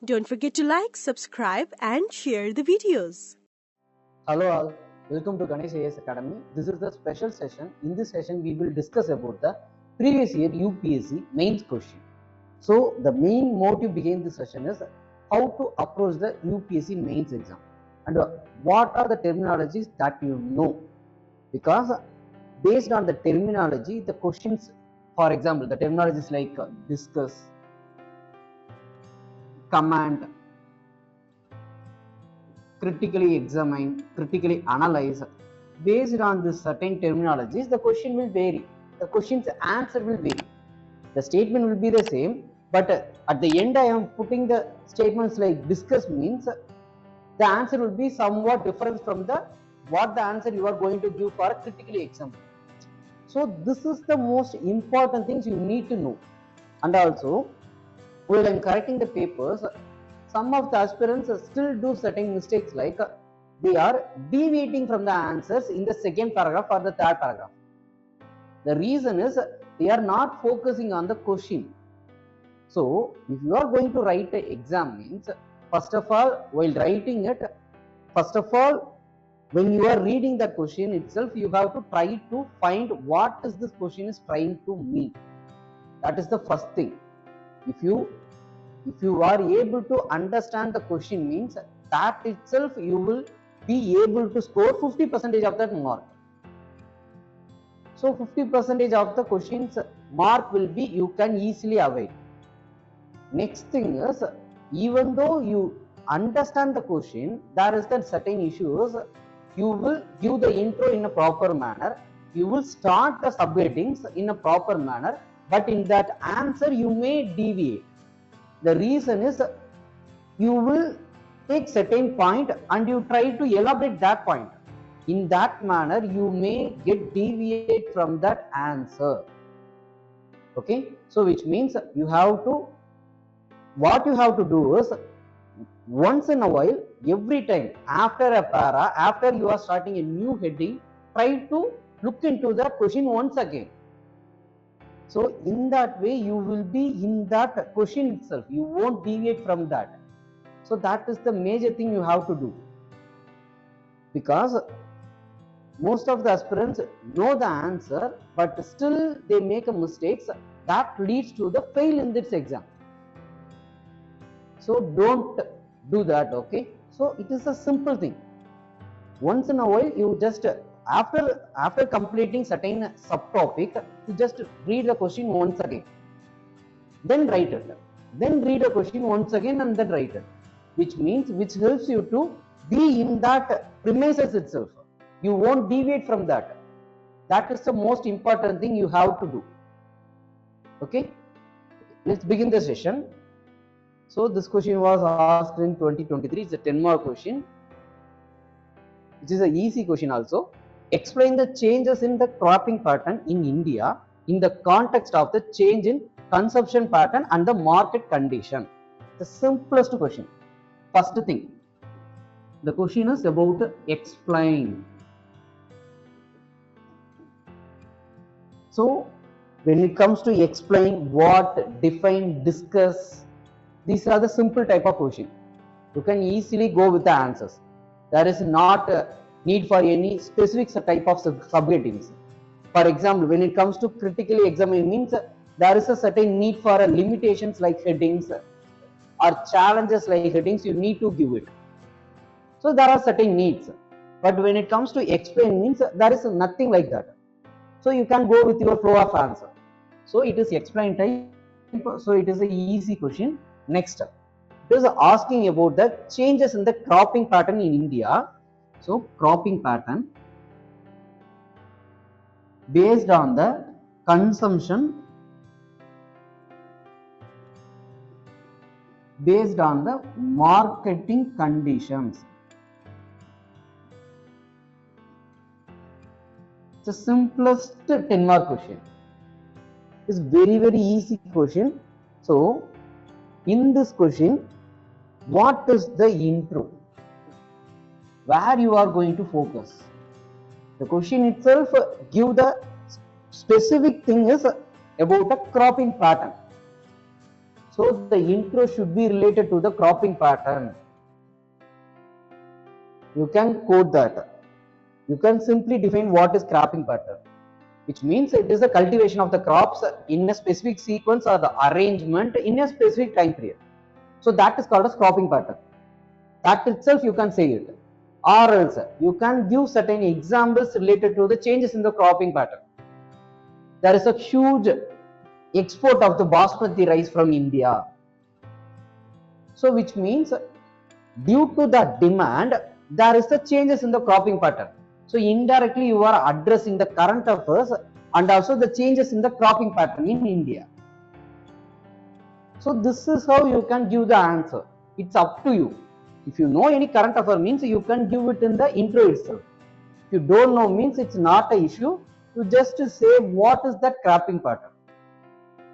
Don't forget to like, subscribe and share the videos. Hello all, welcome to Ganesh IAS Academy. This is the special session. In this session, we will discuss about the previous year UPSC Mains question. So, the main motive behind this session is how to approach the UPSC Mains exam and what are the terminologies that you know. Because based on the terminology, the questions, for example, the terminologies like discuss, command, critically examine, critically analyze. Based on this certain terminologies, the question will vary. The question's answer will vary. The statement will be the same, but at the end I am putting the statements like discuss means the answer will be somewhat different from the what the answer you are going to give for a critically examine. So this is the most important things you need to know. And also, while I am correcting the papers, some of the aspirants still do certain mistakes like they are deviating from the answers in the second paragraph or the third paragraph. The reason is they are not focusing on the question. So if you are going to write an exam means, first of all, while writing it, first of all, when you are reading the question itself, you have to try to find what is this question is trying to mean. That is the first thing. If you are able to understand the question means, that itself you will be able to score 50% of that mark. So 50% of the questions mark will be you can easily avoid. Next thing is, even though you understand the question, there is that certain issues. You will give the intro in a proper manner. You will start the subheadings in a proper manner, but in that answer you may deviate. The reason is you will take certain point and you try to elaborate that point. In that manner, you may get deviate from that answer. Okay, so which means you have to, what you have to do is, once in a while, every time after a para, after you are starting a new heading, try to look into that question once again. So in that way, you will be in that question itself. You won't deviate from that. So that is the major thing you have to do. Because most of the aspirants know the answer, but still they make a mistakes that leads to the fail in this exam. So don't do that, okay? So it is a simple thing. Once in a while, you just after completing certain subtopic, you just read the question once again, then write it, then read the question once again and then write it, which helps you to be in that premises itself. You won't deviate from that. That is the most important thing you have to do. Okay, let's begin the session. So this question was asked in 2023. It's a 10-mark question, which is an easy question also. Explain the changes in the cropping pattern in India in the context of the change in consumption pattern and the market condition. The simplest question. First thing, the question is about explain. So when it comes to explain, what, define, discuss, these are the simple type of question. You can easily go with the answers. There is not a need for any specific type of subheadings. For example, when it comes to critically examine means, there is a certain need for a limitations like headings or challenges like headings, you need to give it. So there are certain needs. But when it comes to explain means, there is nothing like that. So you can go with your flow of answer. So it is explain type. So it is an easy question. Next, it is asking about the changes in the cropping pattern in India. So cropping pattern based on the consumption, based on the marketing conditions. It's the simplest 10-mark question. It's very easy question. So in this question, what is the intro? Where you are going to focus? The question itself give the specific thing is about a cropping pattern. So So the intro should be related to the cropping pattern. You can quote that. You can simply define what is cropping pattern, which means it is the cultivation of the crops in a specific sequence or the arrangement in a specific time period. So that is called as cropping pattern. That itself you can say it. Or else you can give certain examples related to the changes in the cropping pattern. There is a huge export of the basmati rice from India. So which means due to the demand, there is a changes in the cropping pattern. So indirectly you are addressing the current affairs and also the changes in the cropping pattern in India. So this is how you can give the answer. It's up to you. If you know any current affair means you can give it in the intro itself. If you don't know means it's not an issue. You just say what is that cropping pattern.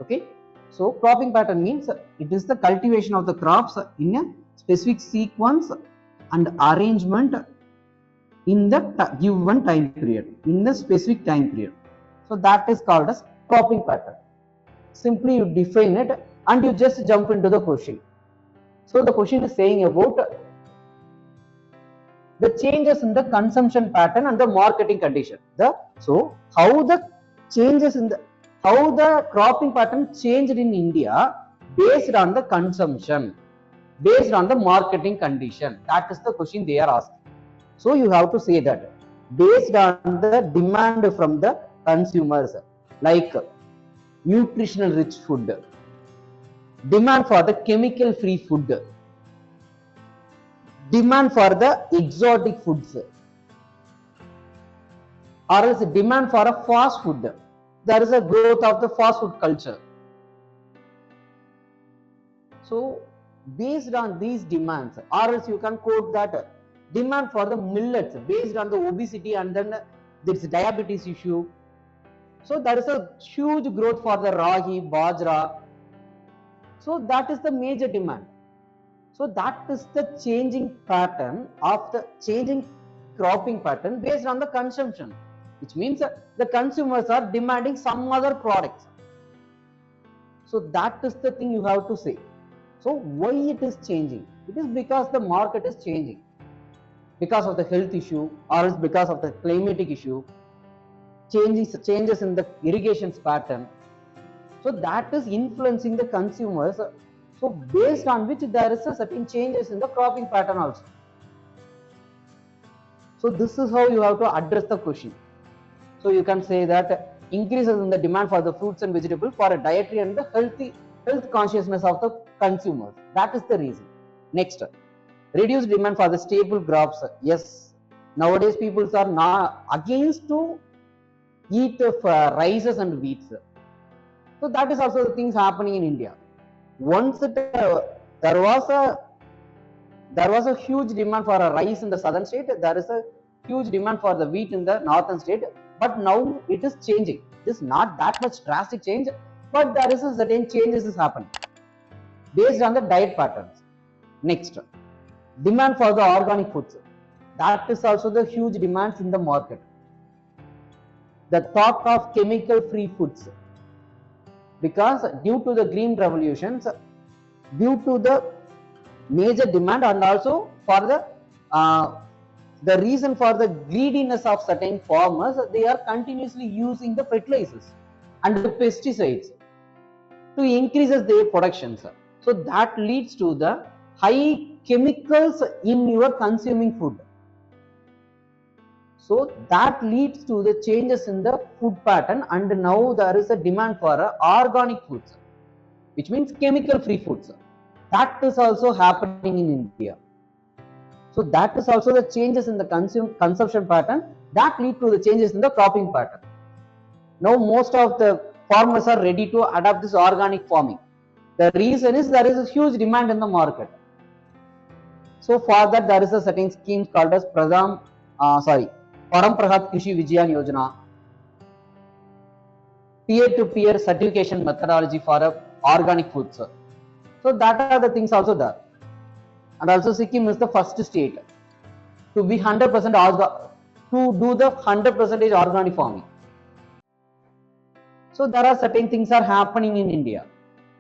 Okay. So cropping pattern means it is the cultivation of the crops in a specific sequence and arrangement in the given time period, in the specific time period. So that is called as cropping pattern. Simply you define it and you just jump into the question. So the question is saying about the changes in the consumption pattern and the marketing condition. So how the changes in the how the cropping pattern changed in India based on the consumption, based on the marketing condition. That is the question they are asking. So you have to say that based on the demand from the consumers, like nutritional rich food, demand for the chemical free food, demand for the exotic foods, or else demand for a fast food. There is a growth of the fast food culture. So based on these demands, or else you can quote that demand for the millets based on the obesity and then this diabetes issue. So there is a huge growth for the ragi, bajra. So that is the major demand. So that is the changing pattern of the changing cropping pattern based on the consumption, which means the consumers are demanding some other products. So that is the thing you have to say. So why it is changing? It is because the market is changing, because of the health issue, or else because of the climatic issue, changes in the irrigation pattern. So that is influencing the consumers. So based on which there is a certain changes in the cropping pattern also. So this is how you have to address the question. So you can say that increases in the demand for the fruits and vegetables for a dietary and the health consciousness of the consumers. That is the reason. Next, reduced demand for the staple crops. Yes, nowadays people are not against to eat of rices and wheats. So that is also the things happening in India. Once there was a huge demand for a rice in the southern state, there is a huge demand for the wheat in the northern state, but now it is changing. It is not that much drastic change, but there is a certain changes is happening based on the diet patterns. Next, demand for the organic foods. That is also the huge demands in the market. The thought of chemical free foods, because due to the green revolutions, due to the major demand and also for the reason for the greediness of certain farmers, they are continuously using the fertilizers and the pesticides to increases their productions. So that leads to the high chemicals in your consuming food. So that leads to the changes in the food pattern, and now there is a demand for organic foods, which means chemical free foods. That is also happening in India. So that is also the changes in the consumption pattern that lead to the changes in the cropping pattern. Now most of the farmers are ready to adopt this organic farming. The reason is there is a huge demand in the market. So for that there is a certain scheme called as Paramprahat Krishi Vijayan Yojana, peer-to-peer certification methodology for organic foods. So that are the things also there. And also Sikkim is the first state to be 100% to do the 100% organic farming. So there are certain things are happening in India,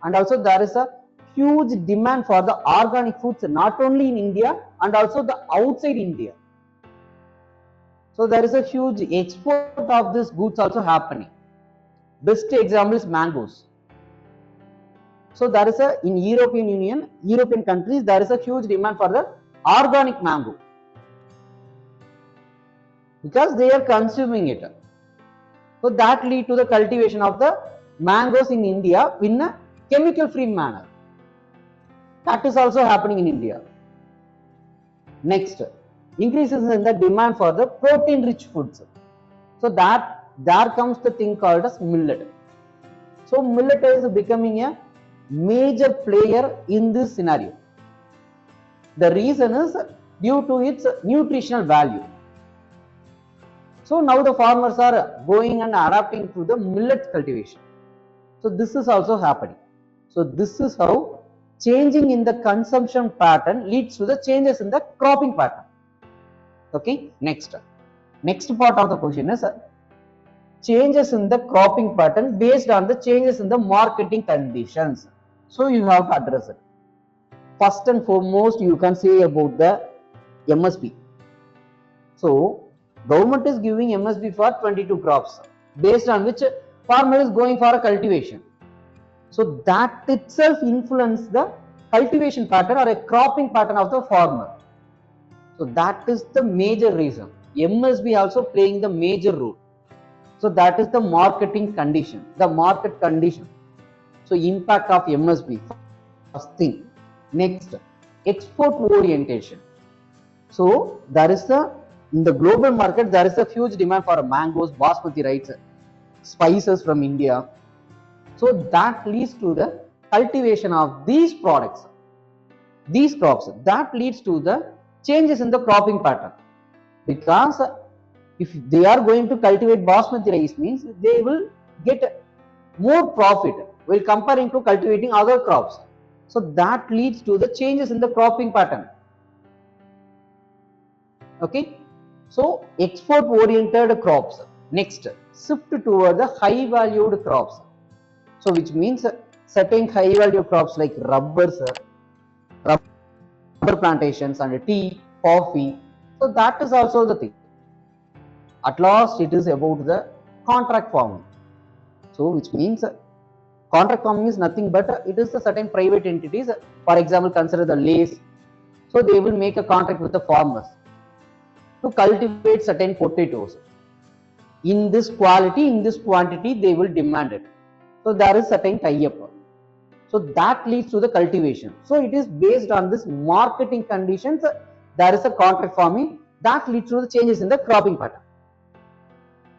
and also there is a huge demand for the organic foods not only in India and also the outside India. So there is a huge export of these goods also happening. Best example is mangoes. So there is in European Union, European countries, there is a huge demand for the organic mango because they are consuming it. So that lead to the cultivation of the mangoes in India in a chemical-free manner. That is also happening in India. Next, increases in the demand for the protein-rich foods. So that there comes the thing called as millet. So millet is becoming a major player in this scenario. The reason is due to its nutritional value. So now the farmers are going and adapting to the millet cultivation. So this is also happening. So this is how changing in the consumption pattern leads to the changes in the cropping pattern. Okay, next part of the question is changes in the cropping pattern based on the changes in the marketing conditions. So you have to address it. First and foremost, you can say about the MSP. So government is giving MSP for 22 crops based on which farmer is going for a cultivation. So that itself influences the cultivation pattern or a cropping pattern of the farmer. So that is the major reason. MSP also playing the major role. So that is the marketing condition, the market condition. So impact of MSP, first thing. Next, export orientation. So there is in the global market, there is a huge demand for mangoes, basmati rice, spices from India. So that leads to the cultivation of these products, these crops. That leads to the changes in the cropping pattern. Because if they are going to cultivate basmati rice, means they will get more profit while comparing to cultivating other crops. So that leads to the changes in the cropping pattern. Okay. So export oriented crops. Next, shift toward the high valued crops. So which means certain high value crops like rubber plantations and tea, coffee. So that is also the thing. At last, it is about the contract farming. So which means contract farming is nothing but it is a certain private entities. For example, consider the Lays. So they will make a contract with the farmers to cultivate certain potatoes. In this quality, in this quantity, they will demand it. So there is certain tie-up. So that leads to the cultivation. So it is based on this marketing conditions. There is a contract farming that leads to the changes in the cropping pattern.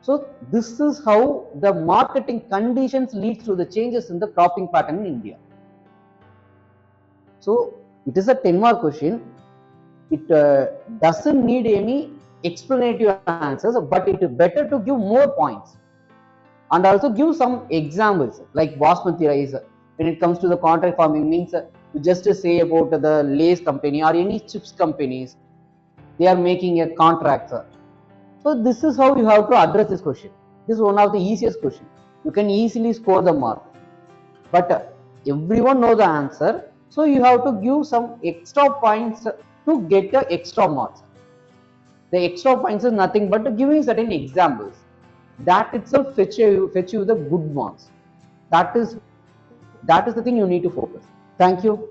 So this is how the marketing conditions leads to the changes in the cropping pattern in India. So it is a 10-mark question. It doesn't need any explanative answers, but it is better to give more points and also give some examples like basmati rice. When it comes to the contract farming, means just to say about the Lay's company or any chips companies, they are making a contract. So this is how you have to address this question. This is one of the easiest questions. You can easily score the mark, but everyone knows the answer. So you have to give some extra points to get the extra marks. The extra points is nothing but giving certain examples. That itself fetch you the good marks. That is the thing you need to focus. Thank you.